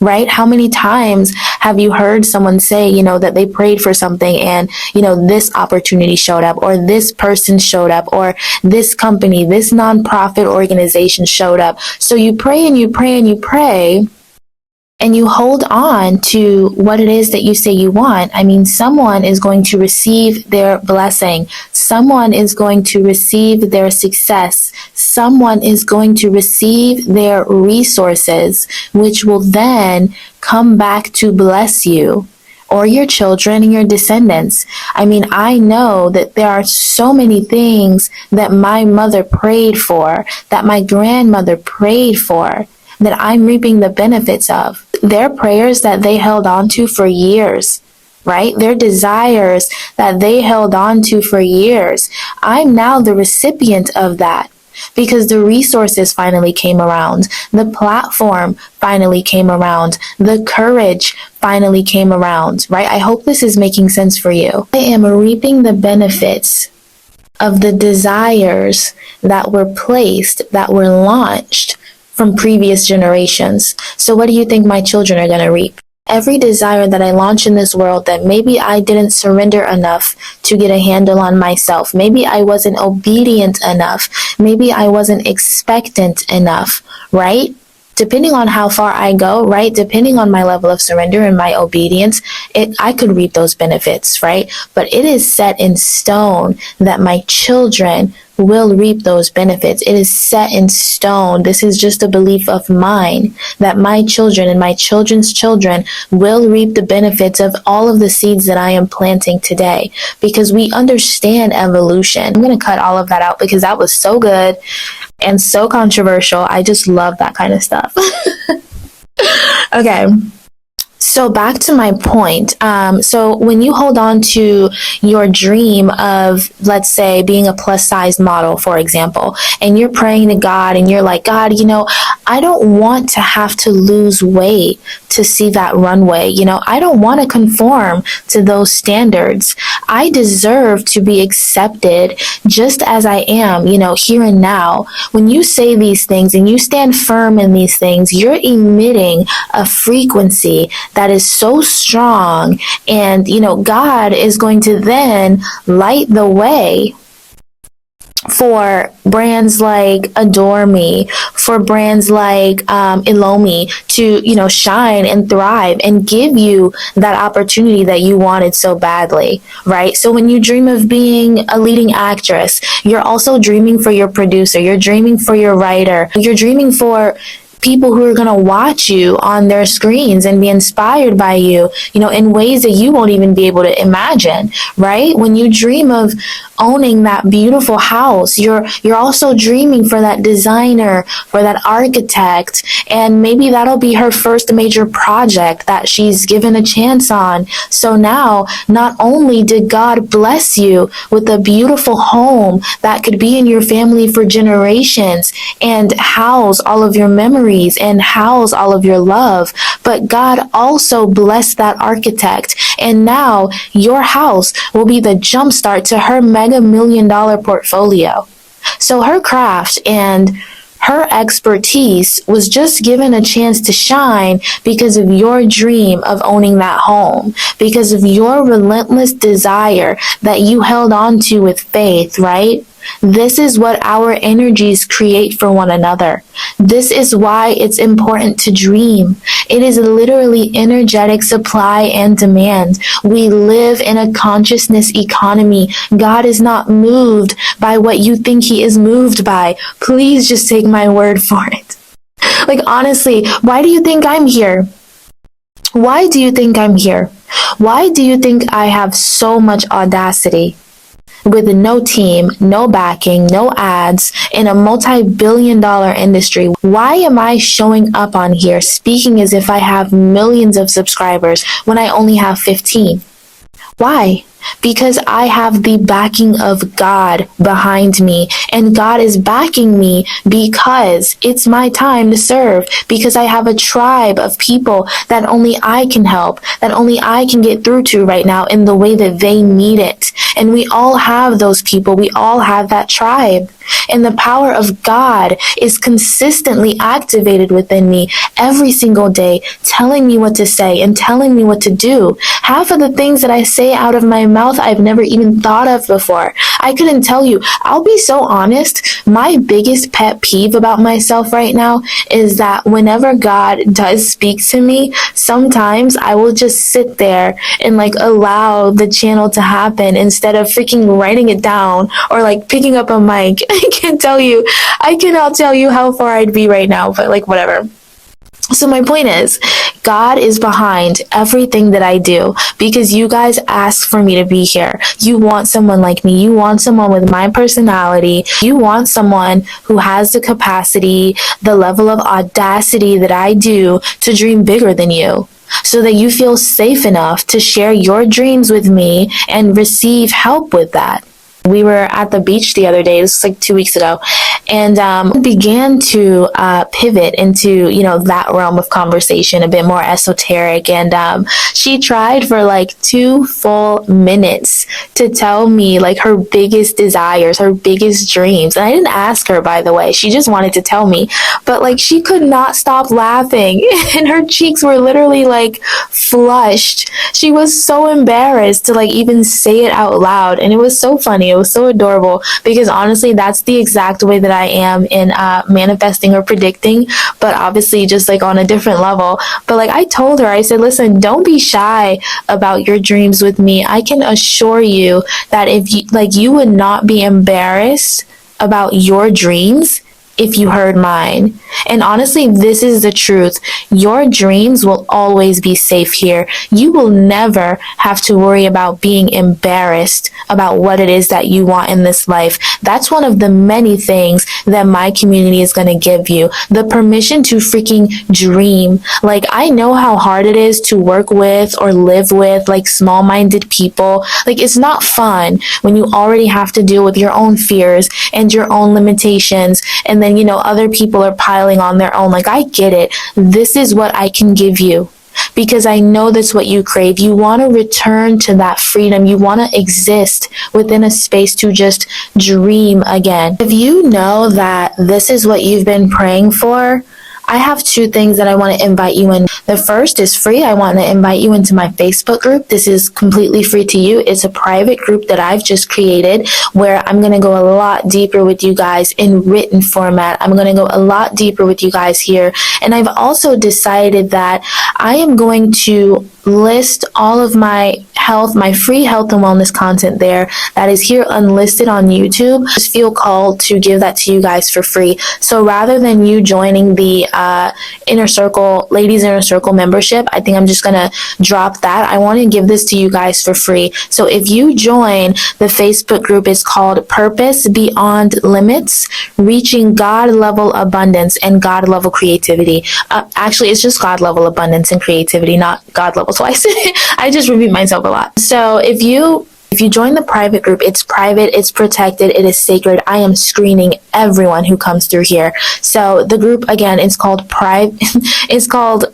right? How many times have you heard someone say, that they prayed for something and, this opportunity showed up, or this person showed up, or this company, this nonprofit organization showed up. So you pray and you pray and you pray, and you hold on to what it is that you say you want. I mean, someone is going to receive their blessing. Someone is going to receive their success. Someone is going to receive their resources, which will then come back to bless you or your children and your descendants. I mean, I know that there are so many things that my mother prayed for, that my grandmother prayed for, that I'm reaping the benefits of. Their prayers that they held on to for years, right? Their desires that they held on to for years. I'm now the recipient of that because the resources finally came around. The platform finally came around. The courage finally came around, right? I hope this is making sense for you. I am reaping the benefits of the desires that were placed, that were launched from previous generations. So what do you think my children are going to reap? Every desire that I launch in this world that maybe I didn't surrender enough to get a handle on myself. Maybe I wasn't obedient enough. Maybe I wasn't expectant enough, right? Depending on how far I go, right? Depending on my level of surrender and my obedience, I could reap those benefits, right? But it is set in stone that my children will reap those benefits. It is set in stone. This is just a belief of mine that my children and my children's children will reap the benefits of all of the seeds that I am planting today, because we understand evolution. I'm going to cut all of that out because that was so good and so controversial. I just love that kind of stuff. Okay. So back to my point. So when you hold on to your dream of, let's say, being a plus size model, for example, and you're praying to God and you're like, God, I don't want to have to lose weight to see that runway. I don't want to conform to those standards. I deserve to be accepted just as I am, here and now. When you say these things and you stand firm in these things, you're emitting a frequency that is so strong, and God is going to then light the way for brands like Adore Me, for brands like Elomi to shine and thrive and give you that opportunity that you wanted so badly, right? So when you dream of being a leading actress, you're also dreaming for your producer, you're dreaming for your writer, you're dreaming for people who are going to watch you on their screens and be inspired by you, in ways that you won't even be able to imagine, right? When you dream of owning that beautiful house, you're also dreaming for that designer, for that architect, and maybe that'll be her first major project that she's given a chance on. So now, not only did God bless you with a beautiful home that could be in your family for generations and house all of your memories and house all of your love, but God also blessed that architect, and now your house will be the jumpstart to her mega $1 million portfolio. So her craft and her expertise was just given a chance to shine because of your dream of owning that home, because of your relentless desire that you held on to with faith, right? This is what our energies create for one another. This is why it's important to dream. It is literally energetic supply and demand. We live in a consciousness economy. God is not moved by what you think he is moved by. Please just take my word for it. Like, honestly, why do you think I'm here? Why do you think I'm here? Why do you think I have so much audacity? With no team, no backing, no ads, in a multi-billion-dollar industry, why am I showing up on here speaking as if I have millions of subscribers when I only have 15? Why? because I have the backing of God behind me, and God is backing me because it's my time to serve, because I have a tribe of people that only I can help, that only I can get through to right now in the way that they need it. And we all have those people. We all have that tribe. And the power of God is consistently activated within me every single day, telling me what to say and telling me what to do. Half of the things that I say out of my mouth, I've never even thought of before. I couldn't tell you. I'll be so honest. My biggest pet peeve about myself right now is that whenever God does speak to me, sometimes I will just sit there and allow the channel to happen instead of freaking writing it down or picking up a mic. I cannot tell you how far I'd be right now, but whatever. So my point is, God is behind everything that I do because you guys ask for me to be here. You want someone like me. You want someone with my personality. You want someone who has the capacity, the level of audacity that I do to dream bigger than you, so that you feel safe enough to share your dreams with me and receive help with that. We were at the beach the other day, this was 2 weeks ago, and began to pivot into, that realm of conversation, a bit more esoteric. And she tried for 2 full minutes to tell me her biggest desires, her biggest dreams. And I didn't ask her, by the way, she just wanted to tell me. But she could not stop laughing and her cheeks were literally flushed. She was so embarrassed to even say it out loud. And it was so funny. It was so adorable because honestly, that's the exact way that I am in manifesting or predicting, but obviously just on a different level. But I told her, I said, listen, don't be shy about your dreams with me. I can assure you that if you you would not be embarrassed about your dreams if you heard mine. And honestly, this is the truth. Your dreams will always be safe here. You will never have to worry about being embarrassed about what it is that you want in this life. That's one of the many things that my community is going to give you. The permission to freaking dream. I know how hard it is to work with or live with small-minded people. It's not fun when you already have to deal with your own fears and your own limitations, and then other people are piling on their own. I get it. This is what I can give you because I know that's what you crave. You want to return to that freedom. You want to exist within a space to just dream again. If you know that this is what you've been praying for, I have 2 things that I want to invite you in. The first is free. I want to invite you into my Facebook group. This is completely free to you. It's a private group that I've just created where I'm going to go a lot deeper with you guys in written format. I'm going to go a lot deeper with you guys here. And I've also decided that I am going to list all of my free health and wellness content there that is here unlisted on YouTube. Just feel called to give that to you guys for free. So rather than you joining the ladies inner circle membership, I think I'm just gonna drop that. I want to give this to you guys for free. So if you join the Facebook group, it's called Purpose Beyond Limits, Reaching God Level Abundance and God Level Creativity. Actually, it's just God Level Abundance and Creativity, not God Level twice. I just repeat myself a lot. So if you join the private group, it's private, it's protected, it is sacred. I am screening everyone who comes through here. So the group, again, it's called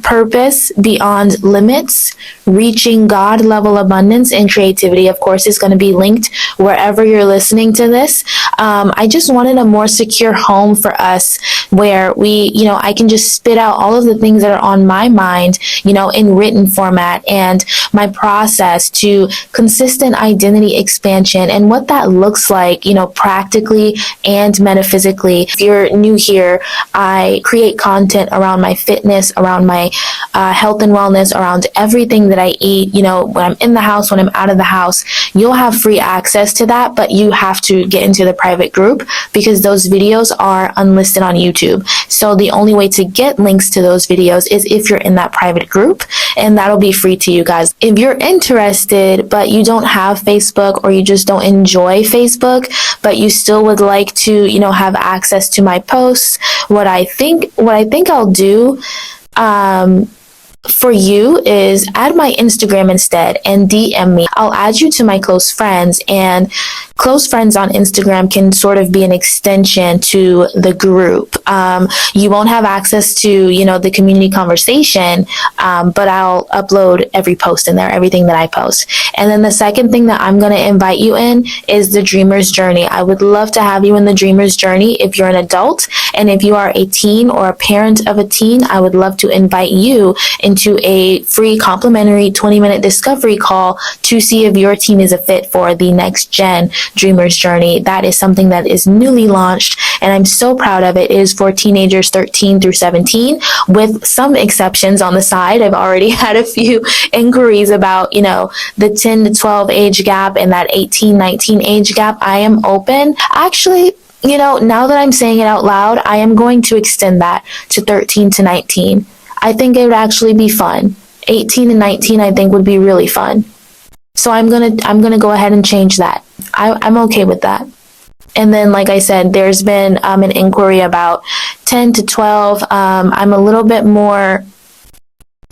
Purpose Beyond Limits, Reaching God Level Abundance and Creativity. Of course, it's going to be linked wherever you're listening to this. I just wanted a more secure home for us where I can just spit out all of the things that are on my mind, in written format, and my process to consistent identity expansion and what that looks like, practically and metaphysically. If you're new here, I create content around my fitness, around my health and wellness, around everything that I eat, when I'm in the house, when I'm out of the house. You'll have free access to that, but you have to get into the private group because those videos are unlisted on YouTube. So the only way to get links to those videos is if you're in that private group, and that'll be free to you guys. If you're interested, but you don't have Facebook or you just don't enjoy Facebook, but you still would like to, have access to my posts, what I think I'll do, for you is add my Instagram instead and DM me. I'll add you to my close friends, and close friends on Instagram can sort of be an extension to the group. You won't have access to, the community conversation, but I'll upload every post in there, everything that I post. And then the second thing that I'm going to invite you in is the Dreamer's Journey. I would love to have you in the Dreamer's Journey if you're an adult, and if you are a teen or a parent of a teen, I would love to invite you into a free complimentary 20-minute discovery call to see if your teen is a fit for the next gen Dreamer's Journey. That is something that is newly launched, and I'm so proud of it. It is for teenagers 13 through 17, with some exceptions on the side. I've already had a few inquiries about, the 10 to 12 age gap and that 18-19 age gap. I am open. Actually, now that I'm saying it out loud, I am going to extend that to 13 to 19. I think it would actually be fun. 18 and 19, I think, would be really fun. So I'm gonna go ahead and change that. I'm okay with that. And then, like I said, there's been an inquiry about 10 to 12. I'm a little bit more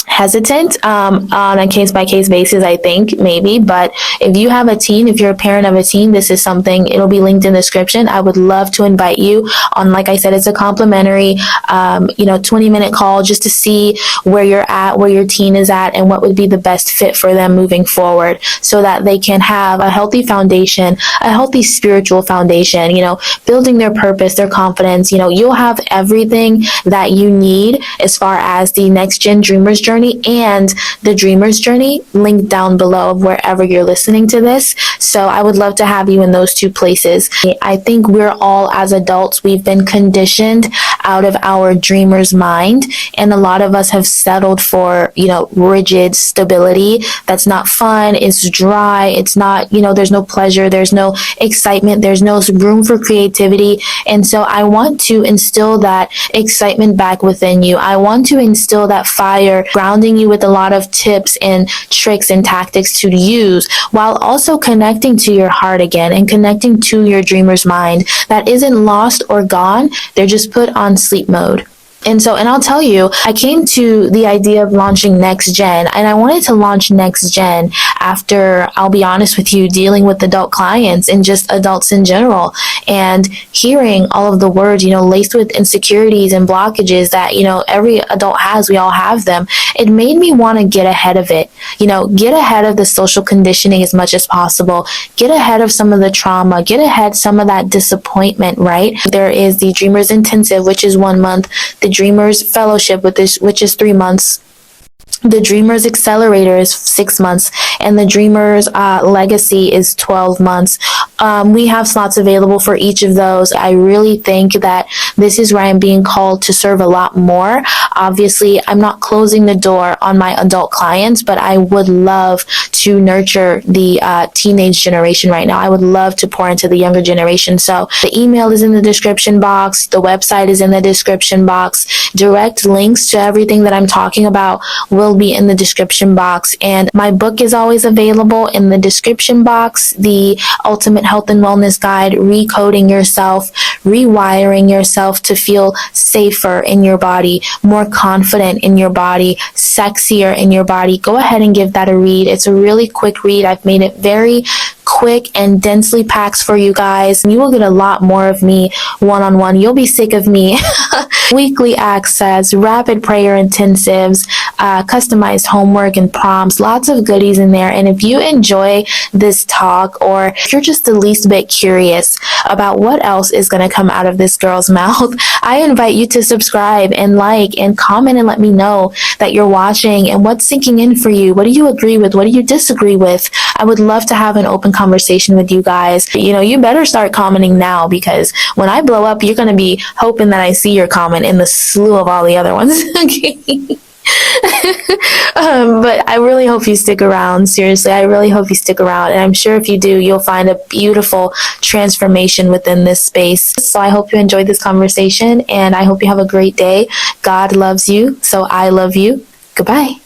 hesitant on a case-by-case basis, I think, maybe. But if you have a teen, if you're a parent of a teen, this is something, it'll be linked in the description. I would love to invite you on, like I said, it's a complimentary 20-minute call just to see where you're at, where your teen is at, and what would be the best fit for them moving forward, so that they can have a healthy foundation, a healthy spiritual foundation, building their purpose, their confidence. You'll have everything that you need as far as the next gen Dreamer's Journey and the Dreamer's Journey linked down below of wherever you're listening to this. So I would love to have you in those two places. I think we're all, as adults, we've been conditioned out of our dreamer's mind, and a lot of us have settled for, rigid stability that's not fun, it's dry, it's not, there's no pleasure, there's no excitement, there's no room for creativity. And so I want to instill that excitement back within you. I want to instill that fire, grounding you with a lot of tips and tricks and tactics to use, while also connecting to your heart again and connecting to your dreamer's mind that isn't lost or gone. They're just put on sleep mode. And I'll tell you, I came to the idea of launching Next Gen, and I wanted to launch Next Gen after, I'll be honest with you, dealing with adult clients and just adults in general, and hearing all of the words, laced with insecurities and blockages that, every adult has, we all have them. It made me want to get ahead of it, get ahead of the social conditioning as much as possible, get ahead of some of the trauma, get ahead some of that disappointment, right? There is the Dreamers Intensive, which is 1 month, the Dreamers Fellowship, which is 3 months. The Dreamers Accelerator is 6 months, and the Dreamers Legacy is 12 months. We have slots available for each of those. I really think that this is where I'm being called to serve a lot more. Obviously, I'm not closing the door on my adult clients, but I would love to nurture the teenage generation right now. I would love to pour into the younger generation. So the email is in the description box. The website is in the description box. Direct links to everything that I'm talking about will be in the description box, and my book is always available in the description box. The Ultimate Health and Wellness Guide, Recoding Yourself, Rewiring Yourself to Feel Safer in Your Body, More Confident in Your Body, Sexier in Your Body. Go ahead and give that a read. It's a really quick read. I've made it very quick and densely packed for you guys. You will get a lot more of me one-on-one. You'll be sick of me. Weekly access, rapid prayer intensives, customized homework and prompts, lots of goodies in there. And if you enjoy this talk, or if you're just the least bit curious about what else is going to come out of this girl's mouth, I invite you to subscribe and like and comment and let me know that you're watching and what's sinking in for you. What do you agree with? What do you disagree with? I would love to have an open conversation with you guys. You better start commenting now, because when I blow up, you're going to be hoping that I see your comment in the slew of all the other ones. Okay. But I really hope you stick around. Seriously, I really hope you stick around. And I'm sure if you do, you'll find a beautiful transformation within this space. So I hope you enjoyed this conversation, and I hope you have a great day. God loves you, so I love you. Goodbye.